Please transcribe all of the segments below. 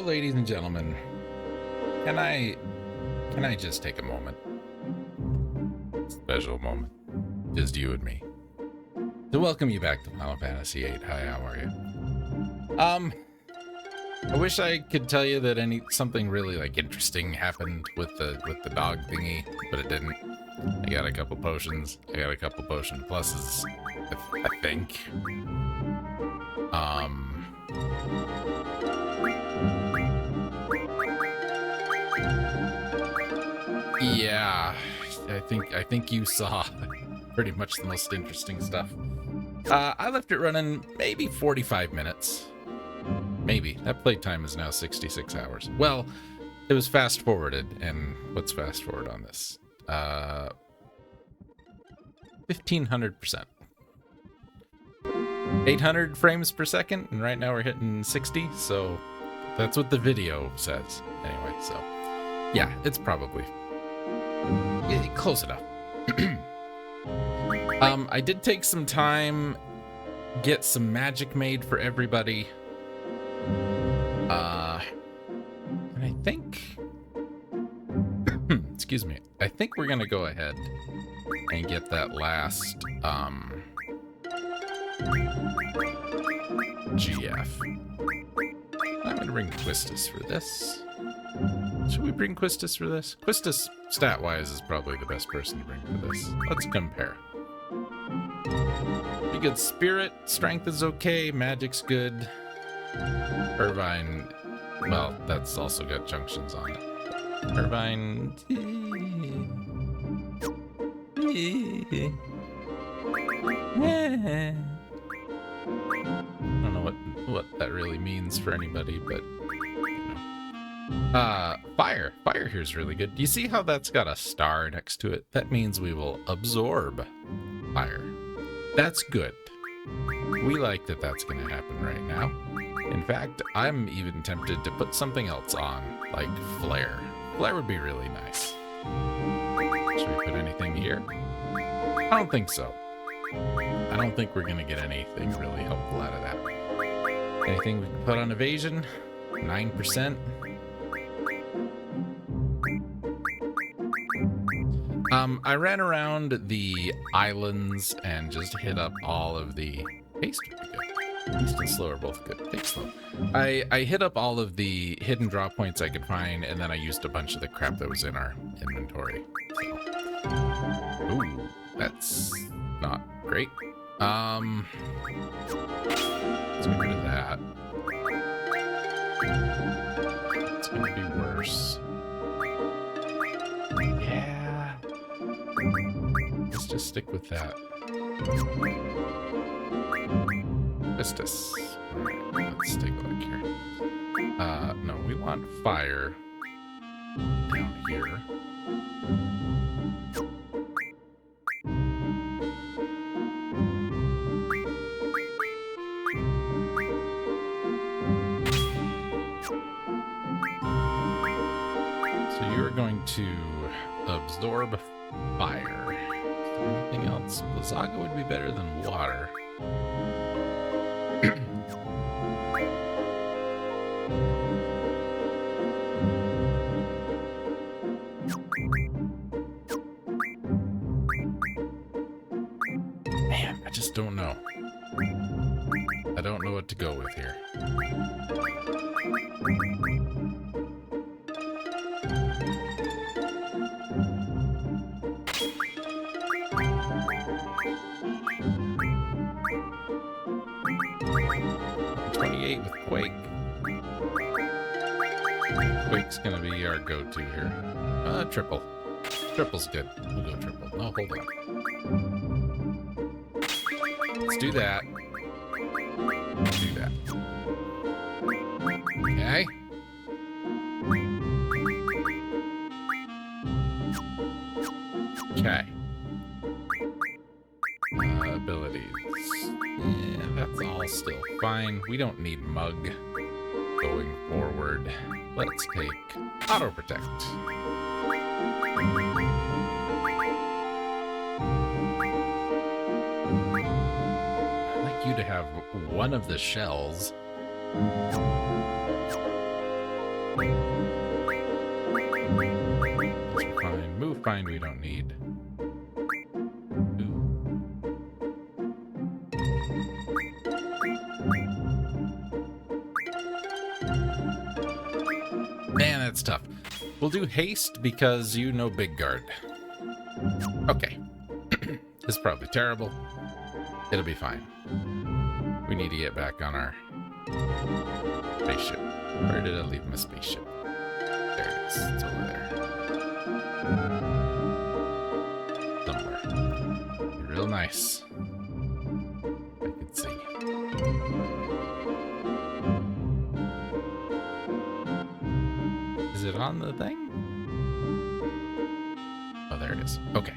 ladies and gentlemen, can I just take a moment? Special moment. Just you and me. To welcome you back to Final Fantasy VIII. Hi, how are you? I wish I could tell you that something really like interesting happened with the dog thingy, but it didn't. I got a couple potions. I got a couple potion pluses, I think. Yeah, I think you saw pretty much the most interesting stuff. I left it running maybe 45 minutes. Maybe. That playtime is now 66 hours. Well, it was fast forwarded, and what's fast forward on this? 1500%. 800 frames per second, and right now we're hitting 60, so that's what the video says. Anyway, so yeah, it's probably close enough. I did take some time, get some magic made for everybody. And I think, excuse me, I think we're gonna go ahead and get that last, GF. I'm gonna bring Quistis for this. Should we bring Quistis for this? Quistis, stat-wise, is probably the best person to bring for this. Let's compare. Be good spirit, strength is okay, magic's good. Irvine, well, that's also got junctions on it. Irvine... I don't know what that really means for anybody, but you know. Fire here's really good. Do you see how that's got a star next to it? That means we will absorb fire. That's good. We like that that's going to happen right now. In fact, I'm even tempted to put something else on, like flare. Flare would be really nice. Should we put anything here? I don't think so. I don't think we're going to get anything really helpful out of that. Anything we can put on evasion? 9%. I ran around the islands and just hit up all of the... Haste would be good. Haste and slow are both good. Take slow. I hit up all of the hidden draw points I could find, and then I used a bunch of the crap that was in our inventory. So. Ooh, that's not great. Let's get rid of that. It's gonna be worse. Yeah. Let's just stick with that. Vistus. Alright, let's take a look here. No, we want fire down here. So you're going to absorb fire. Anything else? Blizzaga would be better than water. Man, I just don't know. I don't know what to go with here. With Quake. Quake's gonna be our go-to here. Triple. Triple's good. We'll go triple. No, hold on. Let's do that. Let's do that. Okay. Okay. Abilities. Yeah, that's all still fine. We don't need Mug going forward. Let's take Auto Protect. I'd like you to have one of the shells That's tough. We'll do haste because you know Big Guard. Okay. This is probably terrible. It'll be fine. We need to get back on our spaceship. Where did I leave my spaceship? There it is. It's over there. Somewhere. Real nice. I can see. Is it on the thing? Oh, there it is. Okay.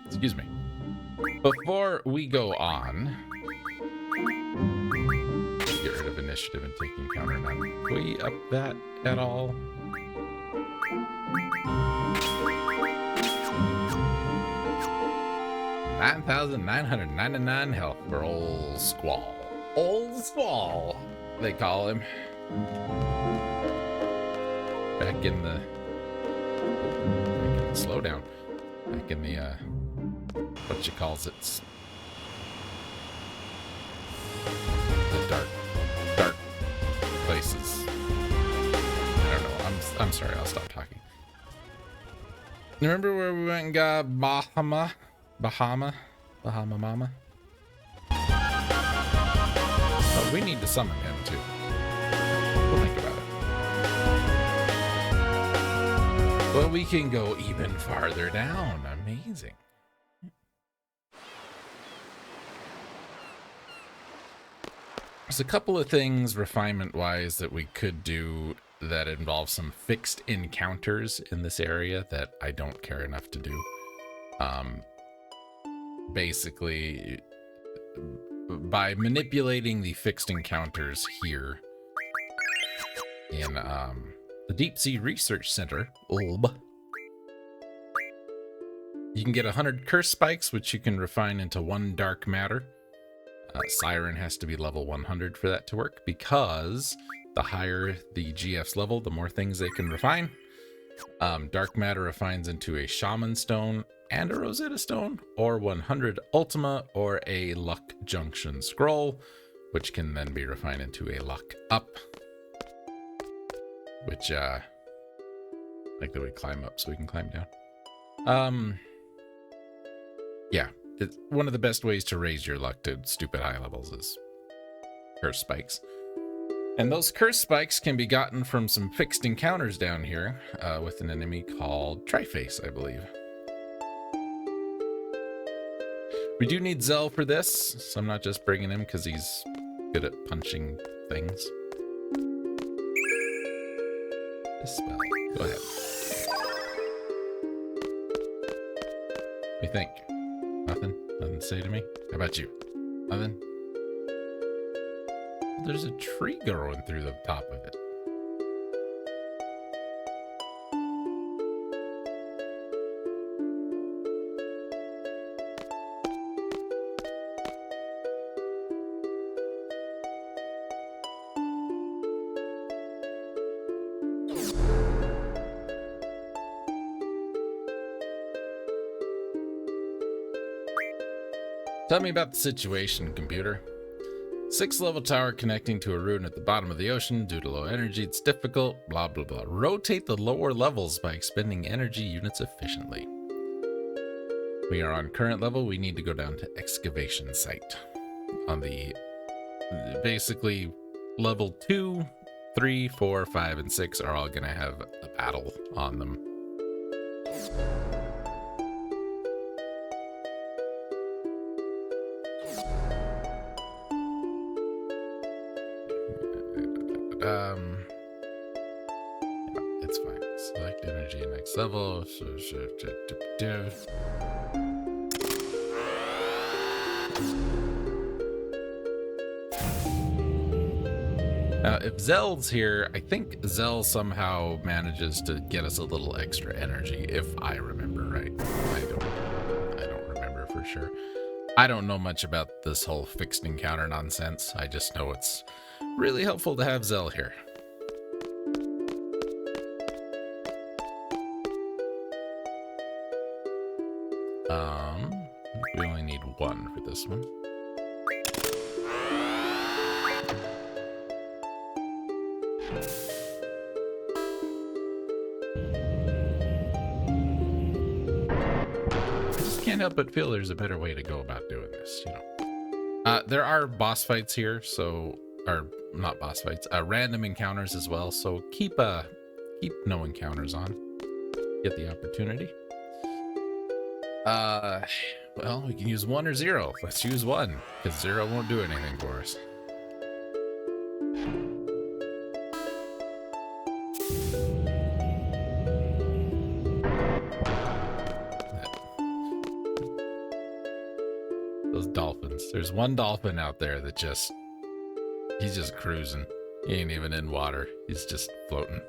Excuse me. Before we go on, get rid of initiative and take encounter none. Can we up that at all? $9,999 health for Old Squall. Old Squall, they call him. Back in the slowdown. Back in the what you calls it? The dark places. I don't know. I'm sorry. I'll stop talking. Remember where we went and got Bahama Mama? Oh, we need to summon him too. We'll think about it. Well, we can go even farther down. Amazing. There's a couple of things refinement-wise that we could do that involve some fixed encounters in this area that I don't care enough to do. Basically, by manipulating the fixed encounters here in the Deep Sea Research Center, you can get 100 curse spikes, which you can refine into 1 dark matter. Siren has to be level 100 for that to work, because the higher the GF's level, the more things they can refine. Dark matter refines into a shaman stone and a Rosetta stone, or 100 Ultima, or a luck junction scroll, which can then be refined into a luck up. Which, like that we climb up so we can climb down. Yeah. It's one of the best ways to raise your luck to stupid high levels is curse spikes. And those curse spikes can be gotten from some fixed encounters down here with an enemy called Triface, I believe. We do need Zell for this, so I'm not just bringing him because he's good at punching things. This spell. Go ahead. What do you think? Nothing? Nothing to say to me? How about you? Nothing? There's a tree growing through the top of it. Tell me about the situation, computer. 6th level tower connecting to a ruin at the bottom of the ocean. Due to low energy, it's difficult, blah, blah, blah. Rotate the lower levels by expending energy units efficiently. We are on current level. We need to go down to excavation site. On the, basically, level 2, 3, 4, 5, and 6 are all going to have a battle on them. It's fine. Select energy next level. Now, if Zell's here, I think Zell somehow manages to get us a little extra energy, if I remember right. I don't remember for sure. I don't know much about this whole fixed encounter nonsense. I just know it's really helpful to have Zell here. We only need 1 for this one. can't help but feel there's a better way to go about doing this, you know. There are boss fights here, or not boss fights, random encounters as well, so keep no encounters on. Get the opportunity. Well, we can use 1 or 0. Let's use 1, because 0 won't do anything for us. Those dolphins. There's one dolphin out there that he's just cruising. He ain't even in water. He's just floating.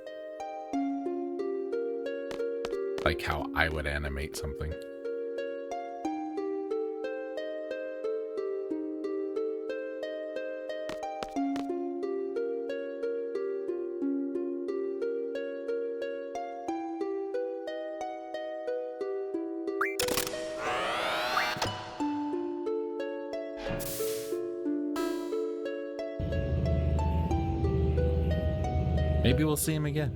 Like how I would animate something. Maybe we'll see him again.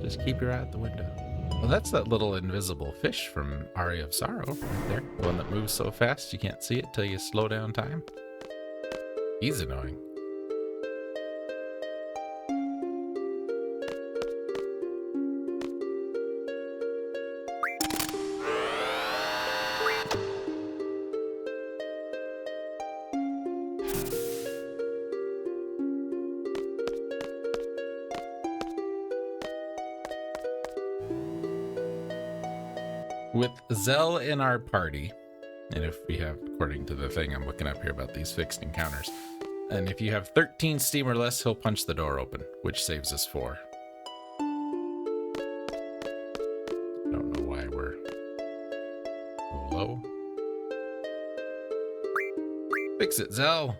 Just keep your eye out the window. Well, that's that little invisible fish from Aria of Sorrow right there. The one that moves so fast you can't see it till you slow down time. He's annoying. With Zell in our party, and if we have, according to the thing I'm looking up here about these fixed encounters, and if you have 13 steam or less, he'll punch the door open, which saves us 4. Don't know why we're so low. Fix it, Zell.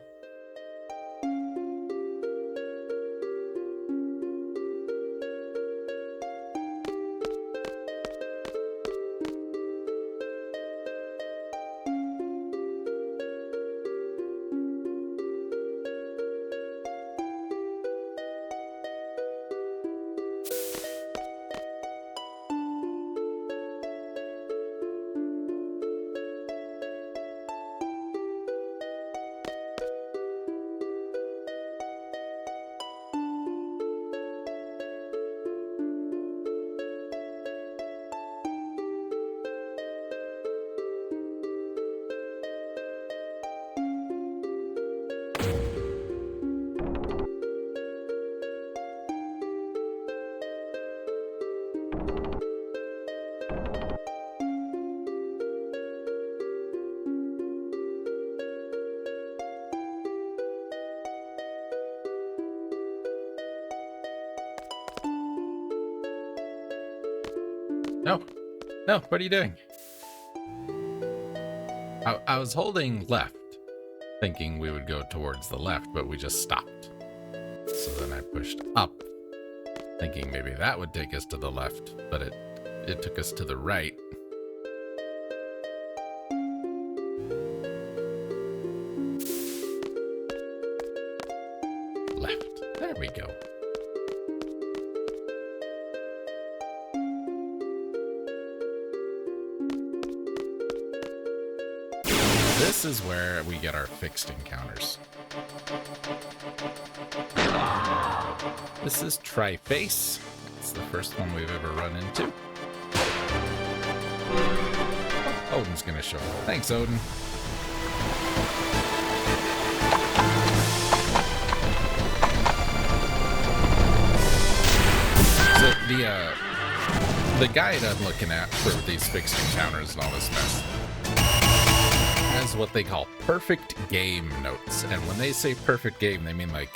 No, what are you doing? I was holding left, thinking we would go towards the left, but we just stopped. So then I pushed up, thinking maybe that would take us to the left, but it took us to the right. Left. There we go. This is where we get our fixed encounters. This is Tri-Face. It's the first one we've ever run into. Odin's gonna show up. Thanks, Odin. So the guide I'm looking at for these fixed encounters and all this mess has what they call perfect game notes. And when they say perfect game, they mean like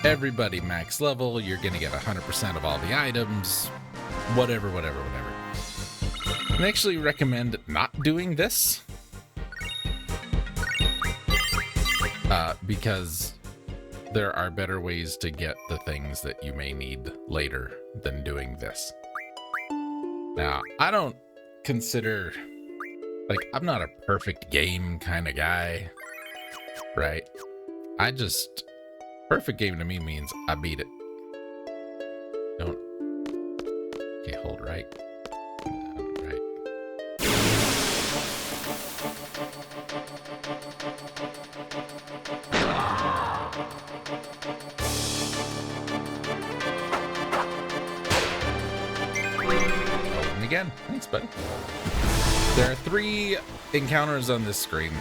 everybody max level, you're gonna get 100% of all the items, whatever. I actually recommend not doing this because there are better ways to get the things that you may need later than doing this. Now, I don't consider, like, I'm not a perfect game kind of guy, right? Perfect game to me means I beat it. Okay, hold right. Right. again. Thanks, buddy. There are 3 encounters on this screen.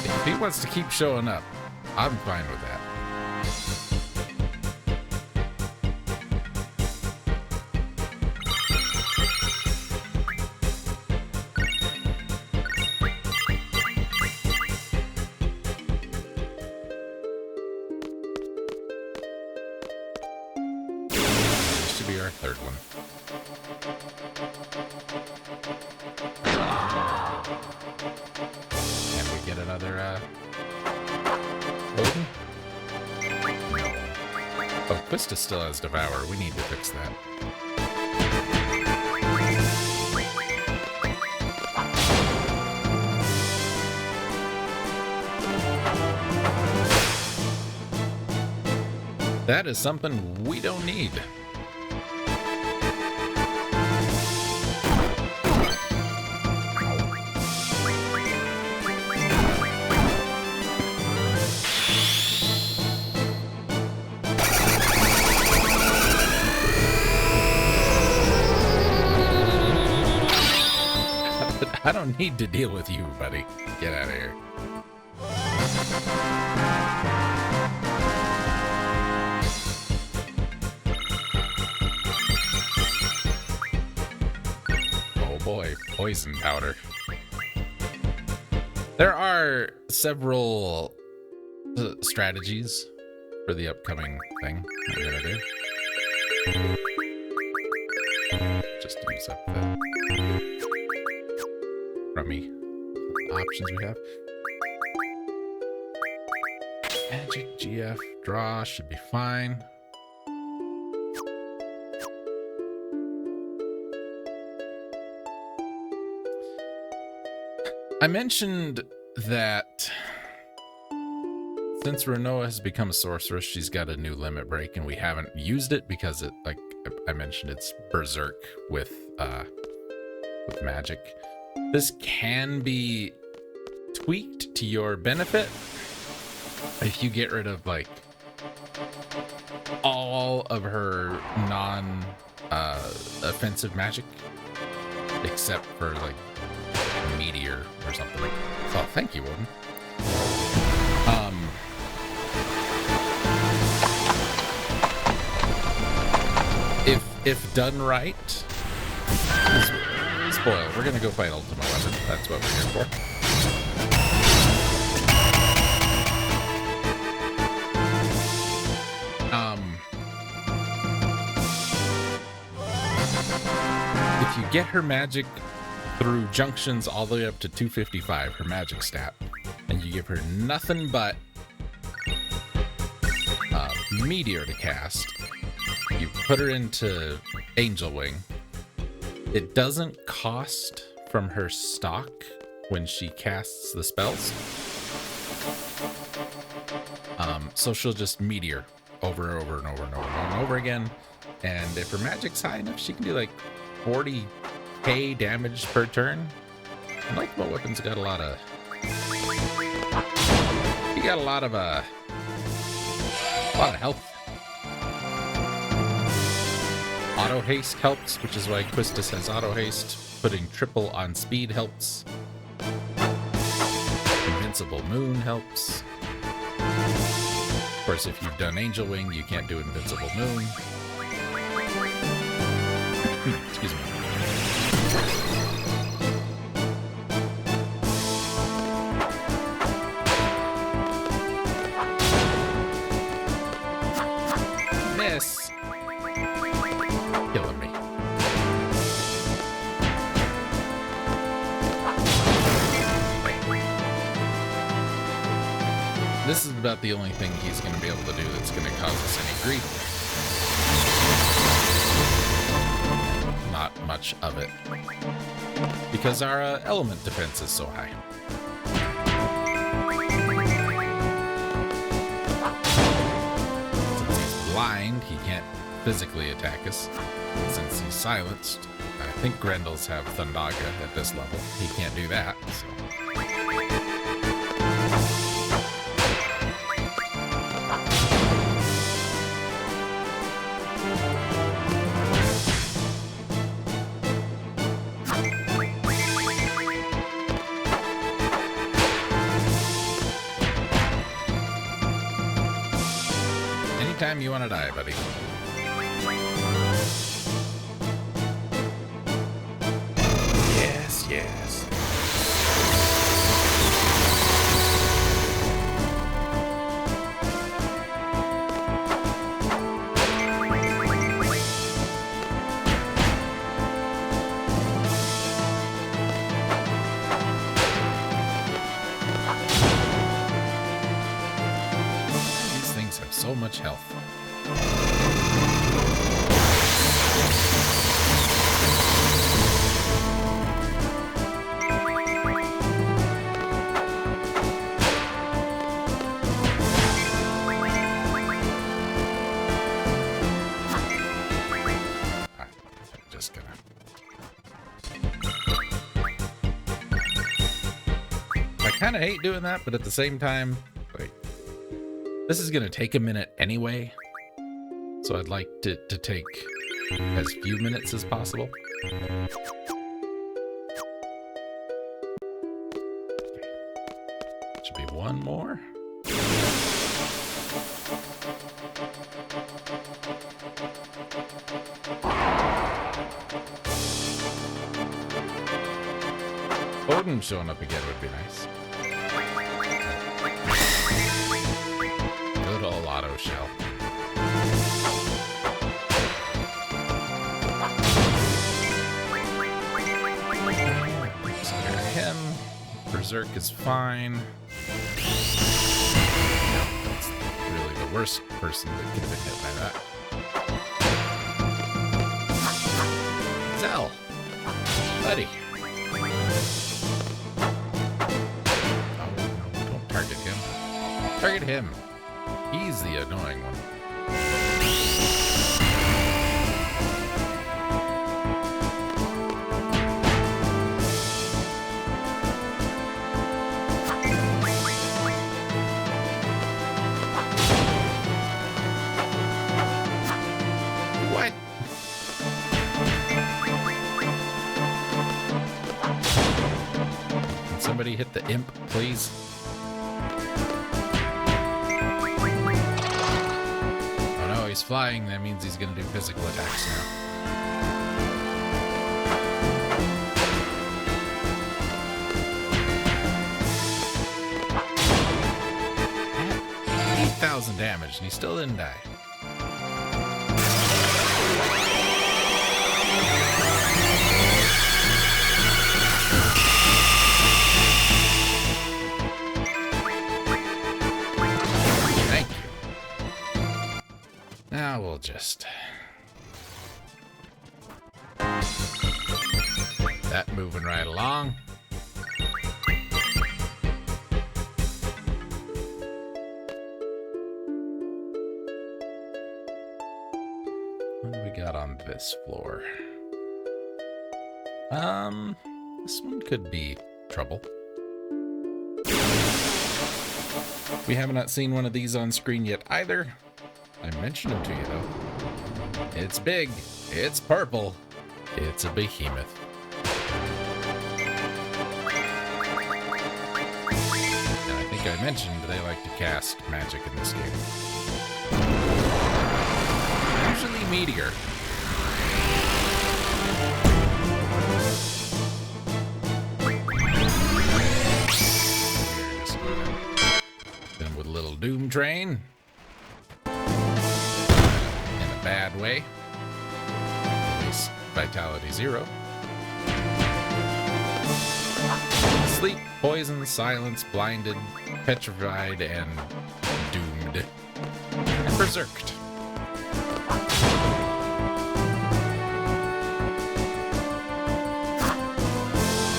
If he wants to keep showing up, I'm fine with that. This should be our 3rd one. Get another Odin? Oh, Quista still has Devour. We need to fix that. That is something we don't need. I don't need to deal with you, buddy. Get out of here. Oh boy, poison powder. There are several strategies for the upcoming thing that we're gonna do. Just use up the crummy options we have. Magic, GF, draw should be fine. I mentioned that since Renoa has become a sorceress, she's got a new limit break, and we haven't used it because it, like I mentioned, it's berserk with magic. This can be tweaked to your benefit if you get rid of like all of her non-offensive magic, except for like meteor or something. So thank you, Odin. If done right, spoil. We're gonna go fight Ultima Weapon. That's what we're here for. If you get her magic through junctions all the way up to 255, her magic stat, and you give her nothing but meteor to cast, you put her into Angel Wing. It doesn't cost from her stock when she casts the spells. So she'll just meteor over and over and over and over and over again. And if her magic's high enough, she can do like 40k damage per turn. And like my weapon's got a lot of... You got a lot of health. Auto haste helps, which is why Quistis has auto haste. Putting triple on speed helps. Invincible moon helps. Of course, if you've done Angel Wing, you can't do Invincible Moon. Excuse me. Miss. Killing me. This is about the only thing he's going to be able to do that's going to cause us any grief. Not much of it. Because our element defense is so high. Since he's blind, he can't physically attack us, since he's silenced. I think Grendel's have Thundaga at this level. He can't do that, so... Anytime you want to die, buddy. Yes, yes. These things have so much health. I kind of hate doing that, but at the same time, like, this is going to take a minute anyway, so I'd like to take as few minutes as possible. Okay. Should be one more. Odin showing up again would be nice. Good old auto shell. Scare him. Berserk is fine. That's really the worst person that could have been hit by that. Zell! Buddy! Target him. He's the annoying one. What? Can somebody hit the imp, please? He's flying, that means he's going to do physical attacks now. At 8,000 damage, and he still didn't die. Now we'll just... that moving right along. What do we got on this floor? This one could be trouble. We have not seen one of these on screen yet either. I mentioned him to you, though. It's big. It's purple. It's a behemoth. And I think I mentioned they like to cast magic in this game. Usually meteor. Then with a little Doom Train. Bad way. At least vitality 0. Sleep, poison, silence, blinded, petrified, and doomed. And berserked.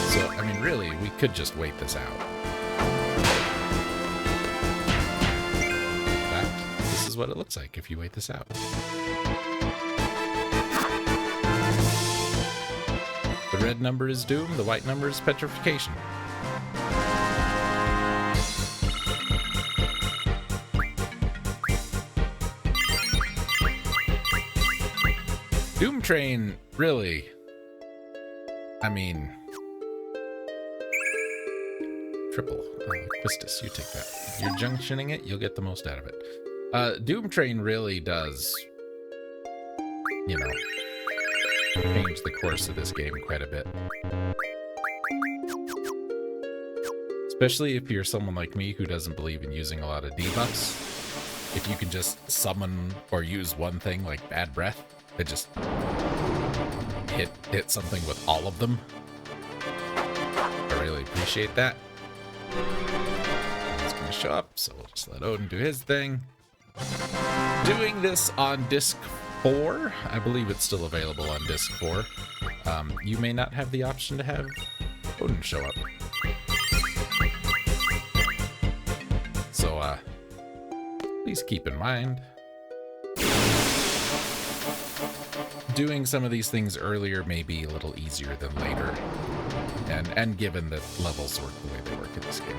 So, I mean, really, we could just wait this out. This is what it looks like if you wait this out. The red number is doom, the white number is petrification. Doom Train, really, I mean, triple. Quistis, you take that. You're junctioning it, you'll get the most out of it. Doom Train really does, you know, change the course of this game quite a bit. Especially if you're someone like me who doesn't believe in using a lot of debuffs. If you can just summon or use one thing like Bad Breath, that just hit something with all of them. I really appreciate that. It's gonna show up, so we'll just let Odin do his thing. Doing this on disc 4, I believe it's still available on disc 4. You may not have the option to have Odin show up. So, please keep in mind, doing some of these things earlier may be a little easier than later, and given that levels work the way they work in this game.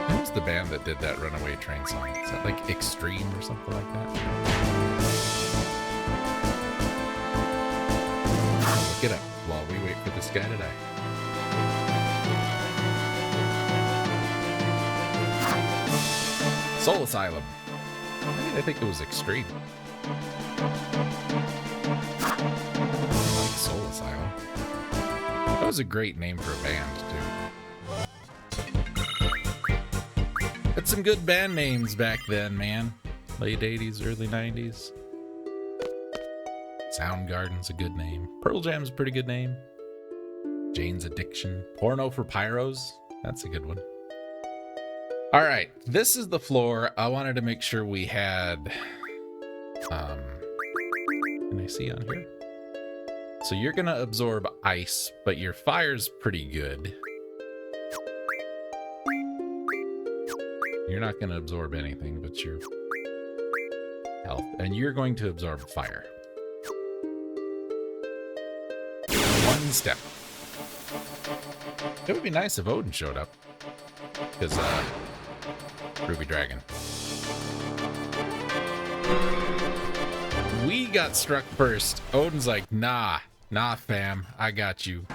Who's the band that did that Runaway Train song? Is that like Extreme or something like that? Look it up while we wait for this guy to die. Soul Asylum. I think it was Extreme. I like Soul Asylum. That was a great name for a band, too. Had some good band names back then, man. Late 80s, early 90s. Soundgarden's a good name. Pearl Jam's a pretty good name. Jane's Addiction. Porno for Pyros. That's a good one. All right, this is the floor. I wanted to make sure we had, can I see on here? So you're gonna absorb ice, but your fire's pretty good. You're not gonna absorb anything but your health, and you're going to absorb fire. One step. It would be nice if Odin showed up, because, Ruby Dragon. We got struck first. Odin's like, nah, fam, I got you.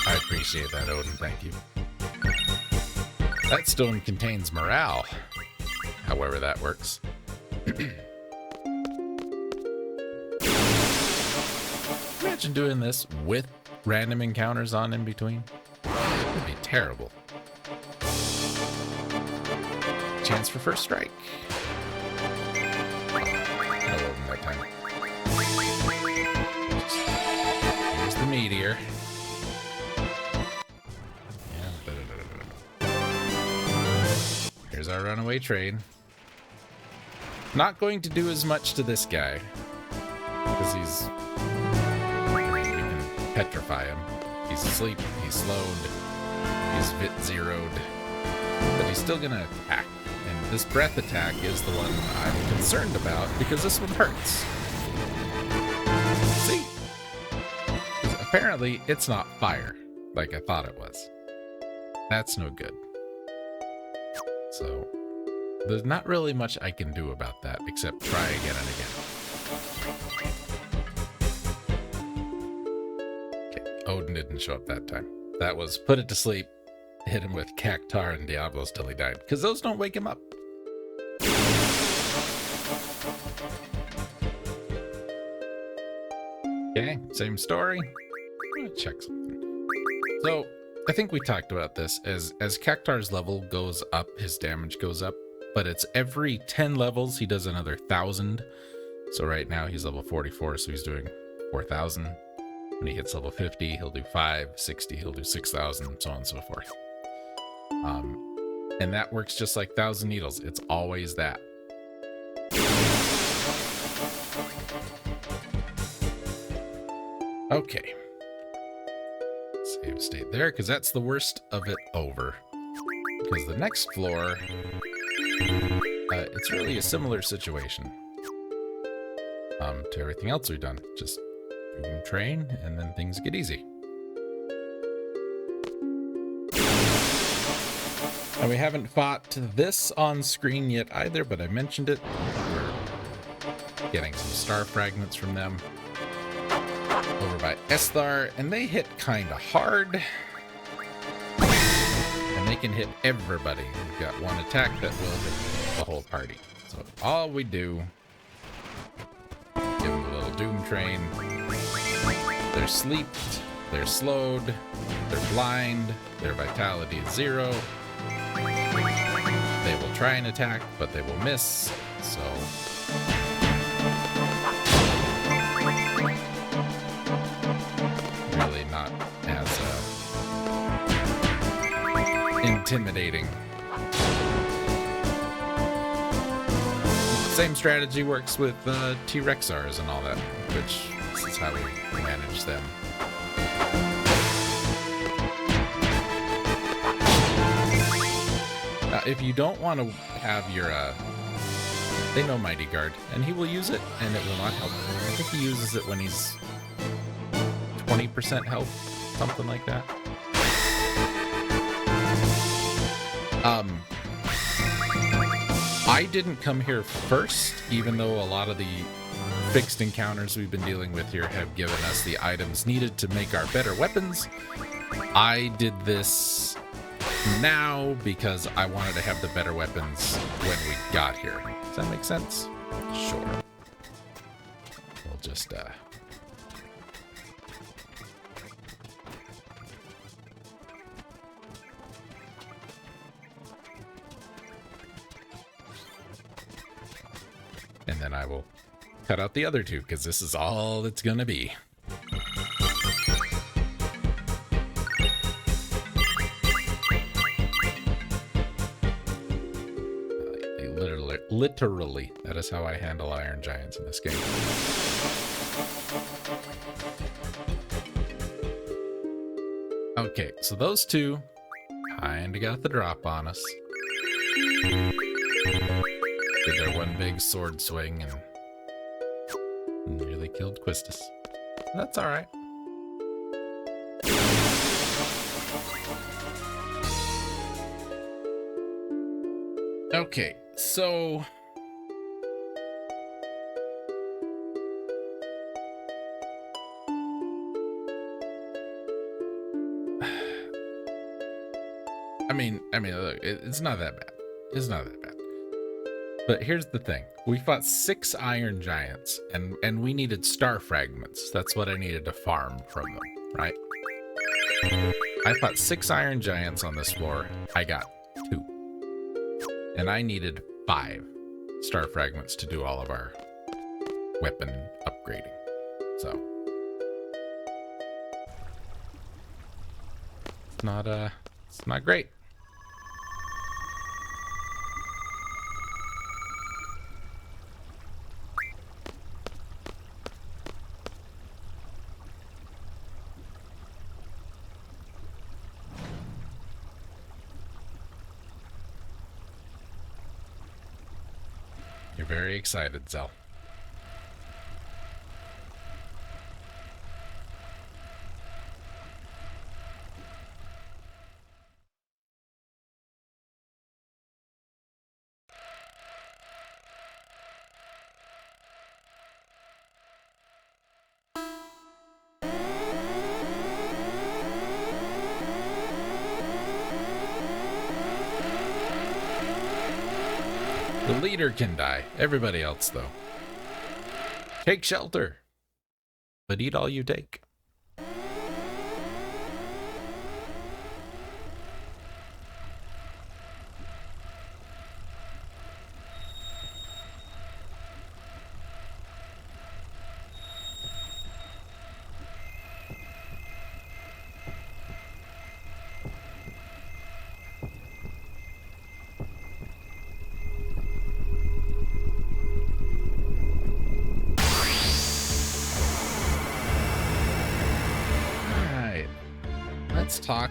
I appreciate that, Odin, thank you. That stone contains morale, however that works. Imagine doing this with random encounters on in between. It would be terrible. Chance for first strike. No Odin that time. Here's the meteor. Here's our runaway train. Not going to do as much to this guy, because he's... we can petrify him. He's asleep, he's slowed, he's VIII zeroed, but he's still gonna attack. And this breath attack is the one I'm concerned about, because this one hurts. See? 'Cause apparently it's not fire, like I thought it was. That's no good. So, there's not really much I can do about that, except try again and again. Okay, Odin didn't show up that time. That was put it to sleep, hit him with Cactar and Diablos till he died, because those don't wake him up. Okay, same story. I'm gonna check something. So, I think we talked about this. As Cactar's level goes up, his damage goes up, but it's every 10 levels he does another 1,000. So right now he's level 44, so he's doing 4,000. When he hits level 50, he'll do 5, 60, he'll do 6,000, so on and so forth. And that works just like 1,000 Needles. It's always that. Okay. Let's save state there, because that's the worst of it over. Because the next floor, it's really a similar situation to everything else we've done. Just boom train, and then things get easy. And we haven't fought this on screen yet either, but I mentioned it. We're getting some star fragments from them over by Esthar, and they hit kind of hard. And they can hit everybody. We've got one attack that will hit the whole party. So all we do, give them a little doom train. They're sleeped, they're slowed, they're blind, their vitality is 0. They will try and attack, but they will miss, so... really not as intimidating. Same strategy works with T-Rexars and all that, which this is how we manage them. Now, if you don't want to have your, they know Mighty Guard, and he will use it, and it will not help. I think he uses it when he's 20% health, something like that. I didn't come here first, even though a lot of the fixed encounters we've been dealing with here have given us the items needed to make our better weapons. I did this now because I wanted to have the better weapons when we got here. Does that make sense? Sure. We'll just, and then I will cut out the other two, because this is all it's gonna be. Literally, that is how I handle Iron Giants in this game. Okay, so those two kinda got the drop on us. Did their one big sword swing and nearly killed Quistis. That's alright. Okay, so... I mean, look, it's not that bad. It's not that bad. But here's the thing. We fought 6 Iron Giants, and we needed star fragments. That's what I needed to farm from them, right? I fought 6 Iron Giants on this floor. I got 2. And I needed 5 star fragments to do all of our weapon upgrading. So it's not great. You're very excited, Zell. The leader can die. Everybody else, though. Take shelter, but eat all you take. Let's talk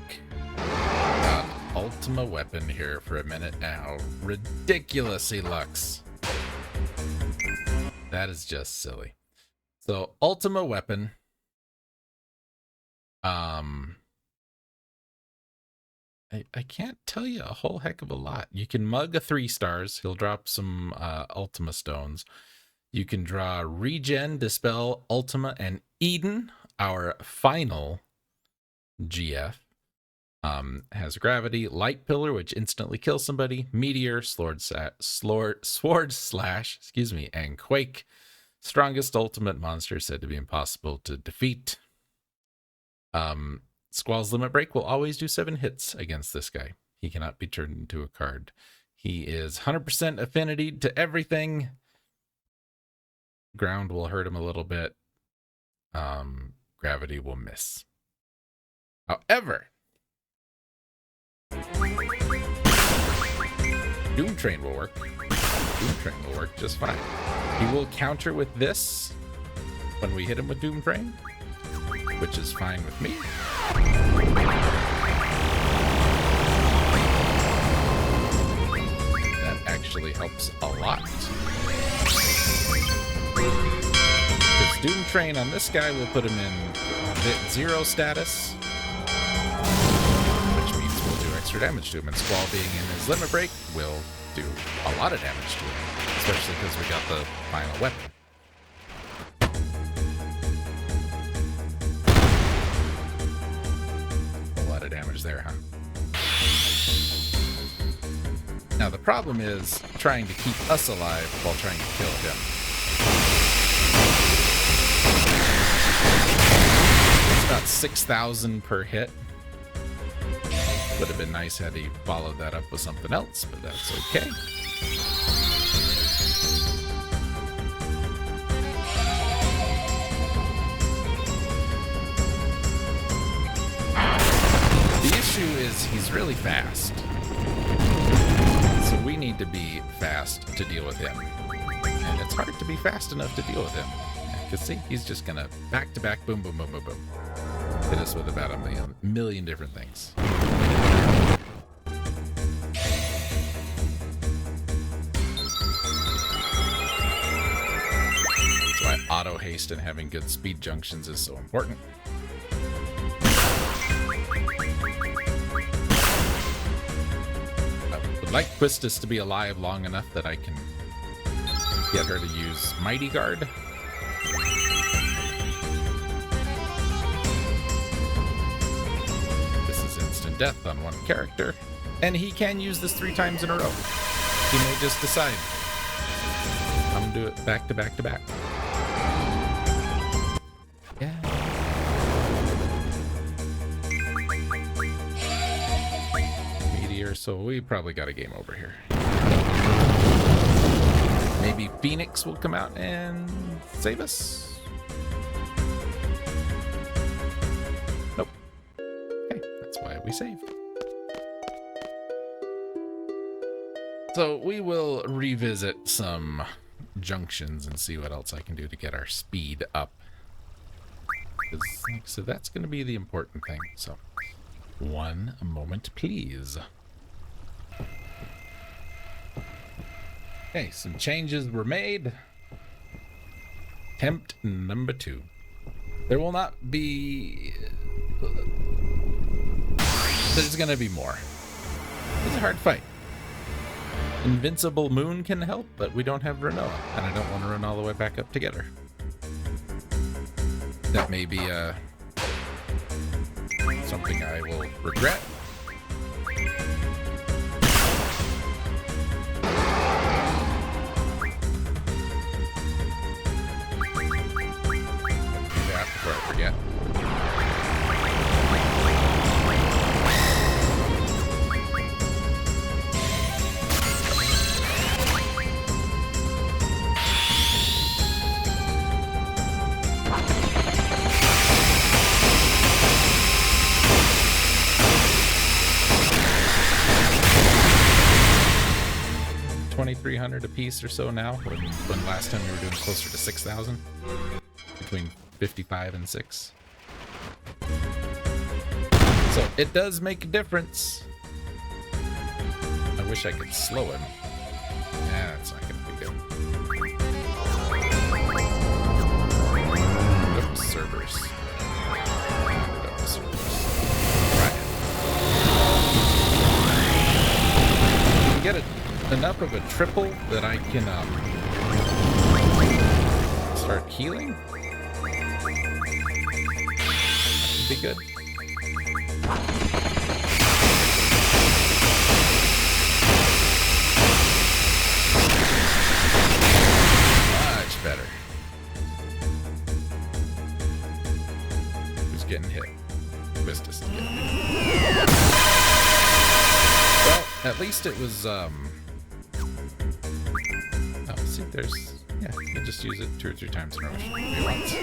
about Ultima Weapon here for a minute now. Ridiculously Lux. That is just silly. So Ultima Weapon. I can't tell you a whole heck of a lot. You can mug a 3 stars. He'll drop some Ultima stones. You can draw Regen, Dispel, Ultima, and Eden, our final GF. Has Gravity, Light Pillar, which instantly kills somebody, Meteor, Sword Slash, excuse me, and Quake. Strongest ultimate monster said to be impossible to defeat. Squall's Limit Break will always do 7 hits against this guy. He cannot be turned into a card. He is 100% affinity to everything. Ground will hurt him a little bit. Gravity will miss. However, Doom Train will work. Doom Train will work just fine. He will counter with this when we hit him with Doom Train, which is fine with me. That actually helps a lot. Because Doom Train on this guy will put him in VIII status, which means we'll do extra damage to him. And Squall being in his limit break will do a lot of damage to him, especially because we got the final weapon. Damage there, huh? Now the problem is trying to keep us alive while trying to kill him. It's about 6,000 per hit. Would have been nice had he followed that up with something else, but that's okay. Is he's really fast, so we need to be fast to deal with him, and it's hard to be fast enough to deal with him because see, he's just gonna back to back, boom boom boom boom boom, hit us with about a million different things. That's why auto haste and having good speed junctions is so important. Like Quistis to be alive long enough that I can get her to use Mighty Guard. This is instant death on one character, and he can use this 3 times in a row. He may just decide, I'm gonna do it back to back to back. Yeah. So we probably got a game over here. Maybe Phoenix will come out and save us. Nope. Okay, that's why we saved. So we will revisit some junctions and see what else I can do to get our speed up. So that's going to be the important thing. So one moment, please. Okay, some changes were made. Attempt number 2. There will not be... There's gonna be more. It's a hard fight. Invincible Moon can help, but we don't have Renoa, and I don't want to run all the way back up to get her. That may be something I will regret. Before I forget. 2,300 a piece or so now, when last time we were doing closer to 6,000, between 55 and 6. So it does make a difference. I wish I could slow him. Yeah, that's not gonna be good. Go to Cerberus. Go to Cerberus. Right. Get enough of a triple that I can start healing. That would be good. Much better. Who's getting hit? Quistis is getting hit. Well, at least it was, oh, see, there's, yeah, you can just use it 2 or 3 times in a row. Maybe once.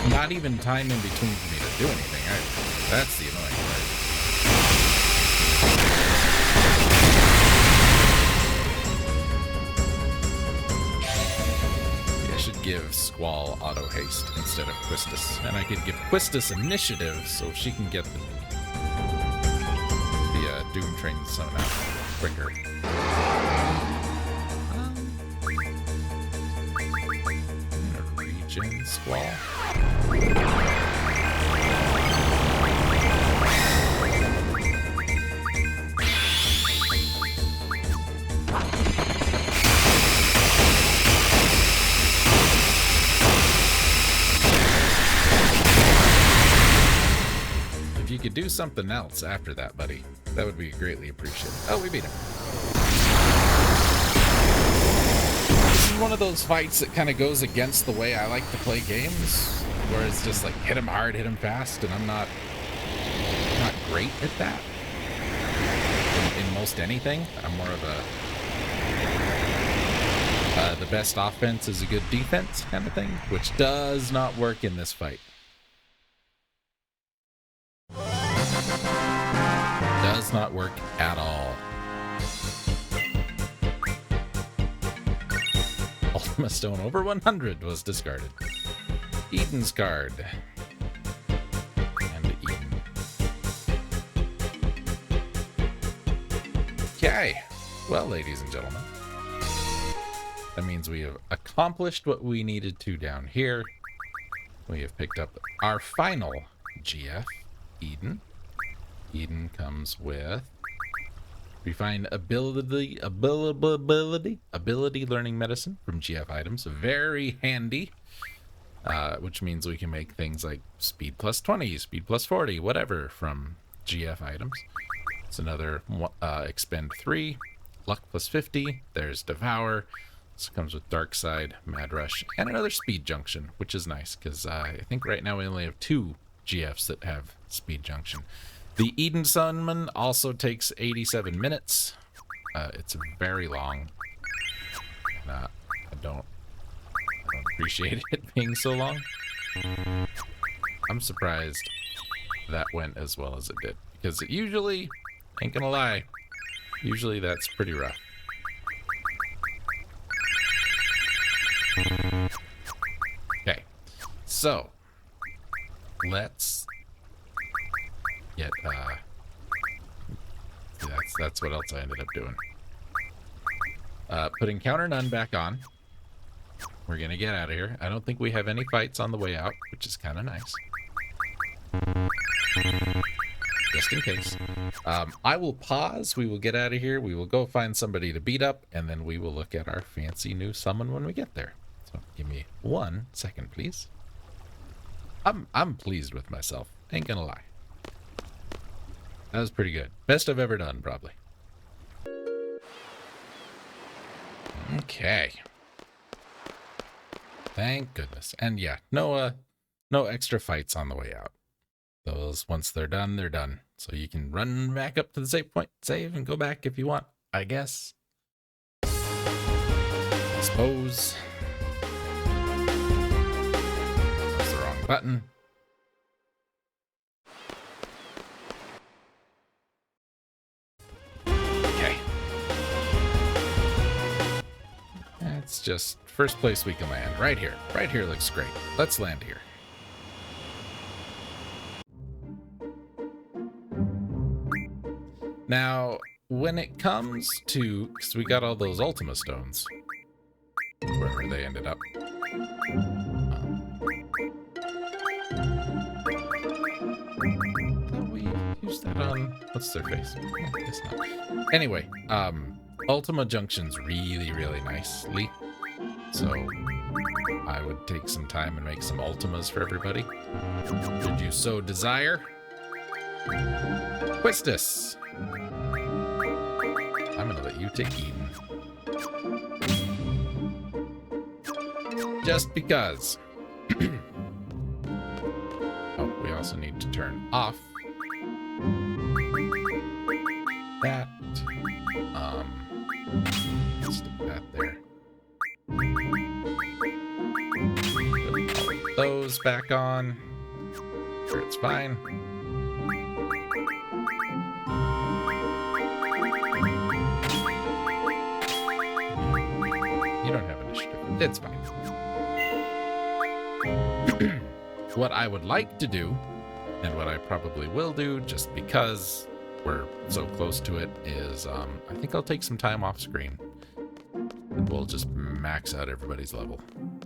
Not even time in between for me to do anything. That's the annoying part. I should give Squall auto haste instead of Quistis, and I could give Quistis initiative so she can get the Doom Train summon out quicker. I'm gonna regen Squall. If you could do something else after that, buddy, that would be greatly appreciated. Oh, we beat him. This is one of those fights that kind of goes against the way I like to play games, where it's just like hit him hard, hit him fast, and I'm not great at that. In most anything, I'm more of a the best offense is a good defense kind of thing, which does not work in this fight. Does not work at all. Ultima Stone over 100 was discarded. Eden's card. And Eden. Okay. Well, ladies and gentlemen, that means we have accomplished what we needed to down here. We have picked up our final GF, Eden. Eden comes with refined ability learning medicine from GF items. Very handy, which means we can make things like speed plus 20, speed plus 40, whatever from GF items. It's another expend 3, luck plus 50. There's Devour. This comes with Dark Side, Mad Rush, and another speed junction, which is nice because I think right now we only have 2 GFs that have speed junction. The Eden Summon also takes 87 minutes. It's very long. I don't appreciate it being so long. I'm surprised that went as well as it did, because it usually, ain't gonna lie, usually that's pretty rough. Okay, so let's get that's what else I ended up doing. Putting counter none back on. We're gonna get out of here. I don't think we have any fights on the way out, which is kind of nice. Just in case. I will pause. We will get out of here. We will go find somebody to beat up, and then we will look at our fancy new summon when we get there. So give me 1 second, please. I'm pleased with myself. Ain't gonna lie. That was pretty good. Best I've ever done, probably. Okay. Thank goodness. And yeah, no extra fights on the way out. Those, once they're done, they're done. So you can run back up to the save point, save, and go back if you want, I guess. I suppose. That's the wrong button. Let's just first place we can land right here. Right here looks great. Let's land here. Now, when it comes to, because we got all those Ultima stones, wherever they ended up. We used that on, what's their face? I guess not. Anyway, Ultima Junction's really, really nicely. So I would take some time and make some Ultimas for everybody. Should you so desire. Quistis! I'm gonna let you take Eden. Just because. Oh, we also need to turn off that. Stick that there. Put those back on. Sure, it's fine. You don't have initiative. It's fine. What I would like to do, and what I probably will do, just because we're so close to it, is I think I'll take some time off screen. And we'll just max out everybody's level.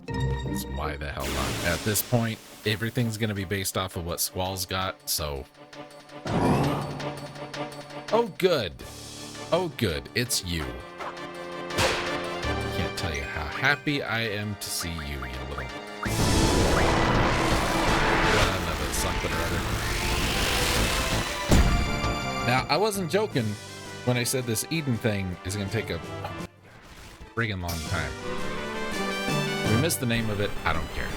That's why the hell not. At this point, everything's going to be based off of what Squall's got, so... Oh, good. Oh, good. It's you. Can't tell you how happy I am to see you, you little... Son of a something or other. Now, I wasn't joking when I said this Eden thing is going to take a friggin' long time. If we missed the name of it, I don't care.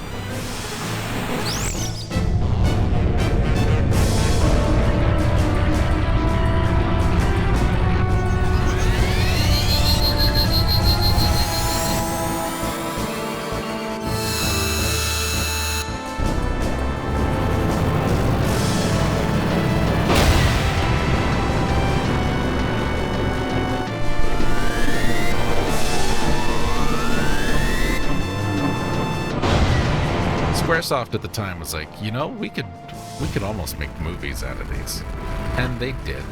Squaresoft at the time was like, you know, we could almost make movies out of these. And they did.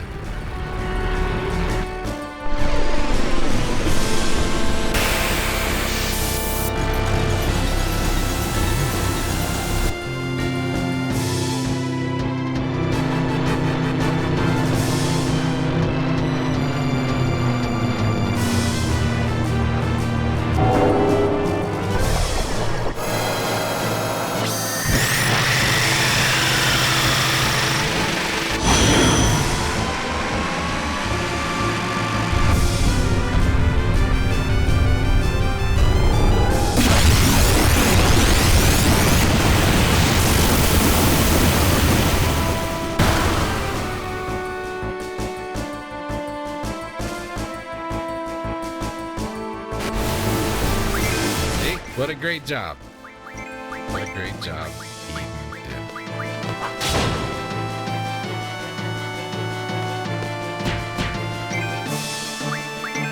What a great job. What a great job Eden did.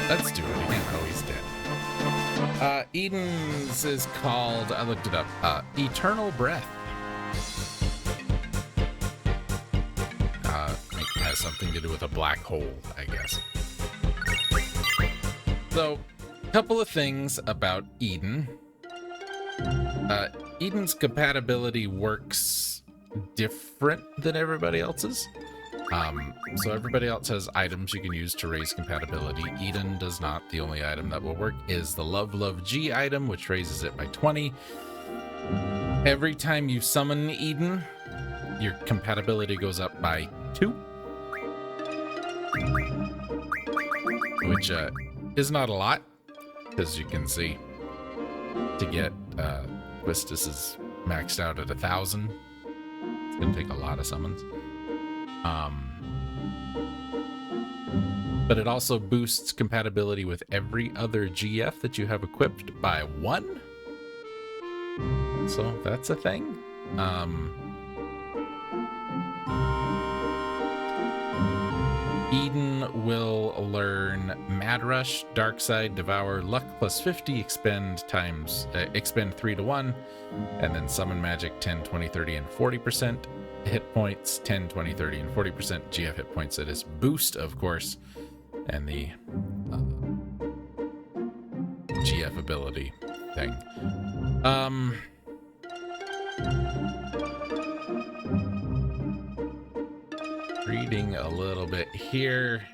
Let's do it again. Oh, he's dead. Eden's is called, I looked it up, Eternal Breath. It has something to do with a black hole, I guess. So, a couple of things about Eden. Eden's compatibility works different than everybody else's. So everybody else has items you can use to raise compatibility. Eden does not. The only item that will work is the Love G item, which raises it by 20. Every time you summon Eden, your compatibility goes up by 2. Which is not a lot, because you can see to get Quistis is maxed out at 1,000. It's gonna take a lot of summons. But it also boosts compatibility with every other GF that you have equipped by 1. So that's a thing. Eden will learn Mad Rush, Dark Side, Devour, Luck plus 50, expend 3 to 1, and then Summon Magic 10, 20, 30, and 40%. Hit points 10, 20, 30, and 40%. GF hit points at his boost, of course, and the GF ability thing. Reading a little bit here.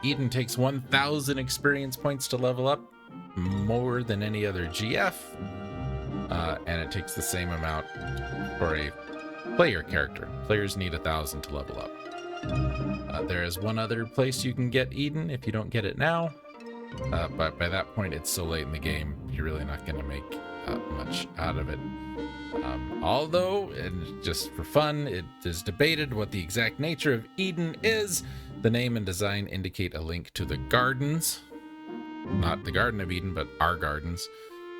Eden takes 1,000 experience points to level up, more than any other GF, and it takes the same amount for a player character. Players need 1,000 to level up. There is one other place you can get Eden if you don't get it now, but by that point it's so late in the game, you're really not going to make much out of it. Although, and just for fun, it is debated what the exact nature of Eden is. The name and design indicate a link to the gardens. Not the Garden of Eden, but our gardens.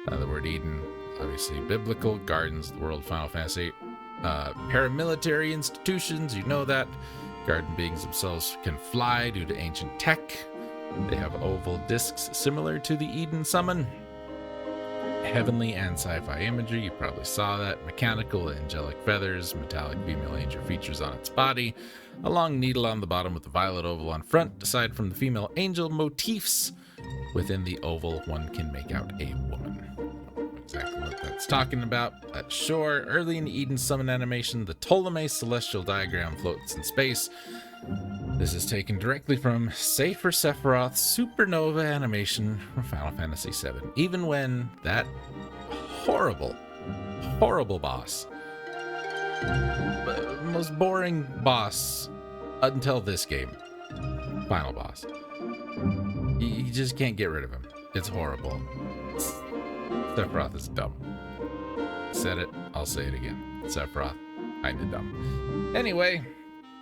The word Eden, obviously biblical. Gardens, the world, Final Fantasy. Paramilitary institutions, you know that. Garden beings themselves can fly due to ancient tech. They have oval discs similar to the Eden summon. Heavenly and sci-fi imagery, you probably saw that. Mechanical, angelic feathers, metallic female angel features on its body, a long needle on the bottom with a violet oval on front. Aside from the female angel motifs within the oval, one can make out a woman. Exactly what that's talking about, but sure. Early in Eden summon animation, the Ptolemy celestial diagram floats in space. This is taken directly from Safer Sephiroth's supernova animation from Final Fantasy VII. Even when that horrible boss, most boring boss until this game, final boss, you just can't get rid of him. It's horrible. Sephiroth is dumb. Said it, I'll say it again. Sephiroth, kinda dumb. Anyway,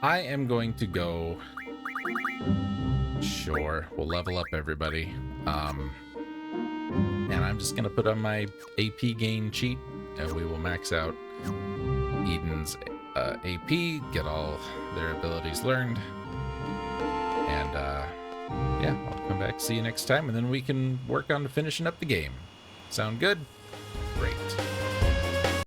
I am going to go. Sure, we'll level up everybody. And I'm just gonna put on my AP gain cheat, and we will max out Eden's AP, get all their abilities learned, and yeah, I'll come back, see you next time, and then we can work on finishing up the game. Sound good? Great.